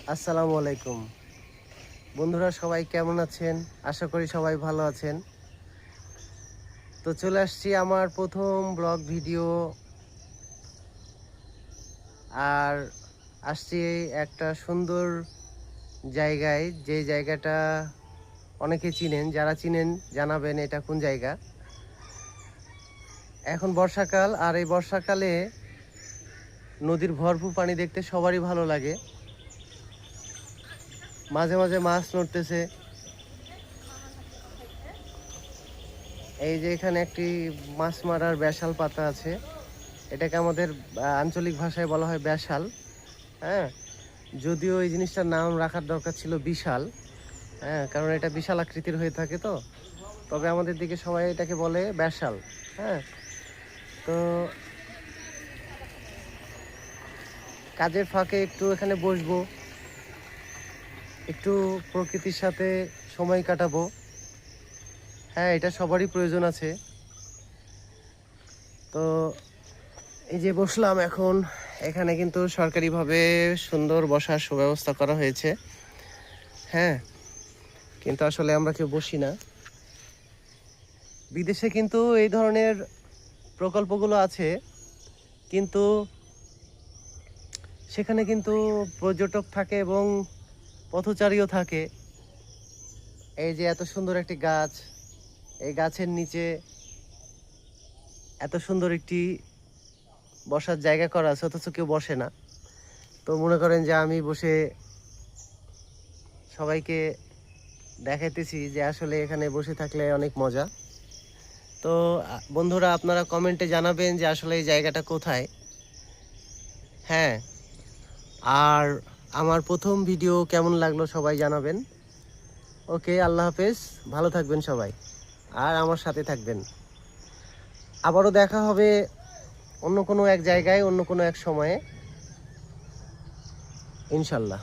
আসসালামু আলাইকুম বন্ধুরা, সবাই কেমন আছেন? আশা করি সবাই ভালো আছেন। তো চলে আসছি আমার প্রথম ব্লগ ভিডিও, আর আসছি একটা সুন্দর জায়গায়, যে জায়গাটা অনেকে চিনেন। যারা চিনেন জানাবেন এটা কোন জায়গা। এখন বর্ষাকাল, আর এই বর্ষাকালে নদীর ভরপুর পানি দেখতে সবারই ভালো লাগে। মাঝে মাঝে মাছ নড়তেছে। এই যে এখানে একটি মাছ মারার ব্যাসাল পাতা আছে, এটাকে আমাদের আঞ্চলিক ভাষায় বলা হয় ব্যাসাল। হ্যাঁ, যদিও এই জিনিসটার নাম রাখার দরকার ছিল বিশাল। হ্যাঁ, কারণ এটা বিশাল আকৃতির হয়ে থাকে, তো তবে আমাদের দিকে সবাই এটাকে বলে ব্যাসাল। হ্যাঁ, তো কাজের ফাঁকে একটু এখানে বসবো, একটু প্রকৃতির সাথে সময় কাটাবো। হ্যাঁ, এটা সবারই প্রয়োজন আছে। তো এই যে বসলাম এখন, এখানে কিন্তু সরকারিভাবে সুন্দর বসার সুব্যবস্থা করা হয়েছে। হ্যাঁ, কিন্তু আসলে আমরা কেউ বসি না। বিদেশে কিন্তু এই ধরনের প্রকল্পগুলো আছে, কিন্তু সেখানে কিন্তু পর্যটক থাকে এবং পথচারীও থাকে। এই যে এত সুন্দর একটি গাছ, এই গাছের নিচে এত সুন্দর একটি বসার জায়গা করা আছে, অথচ কেউ বসে না। তো মনে করেন যে আমি বসে সবাইকে দেখাইতেছি যে আসলে এখানে বসে থাকলে অনেক মজা। তো বন্ধুরা, আপনারা কমেন্টে জানাবেন যে আসলে এই জায়গাটা কোথায়। হ্যাঁ, আর আমার প্রথম ভিডিও কেমন লাগলো সবাই জানাবেন। ওকে, আল্লাহ হাফেজ, ভালো থাকবেন সবাই, আর আমার সাথে থাকবেন। আবারও দেখা হবে অন্য কোনো এক জায়গায়, অন্য কোনো এক সময়ে, ইনশাল্লাহ।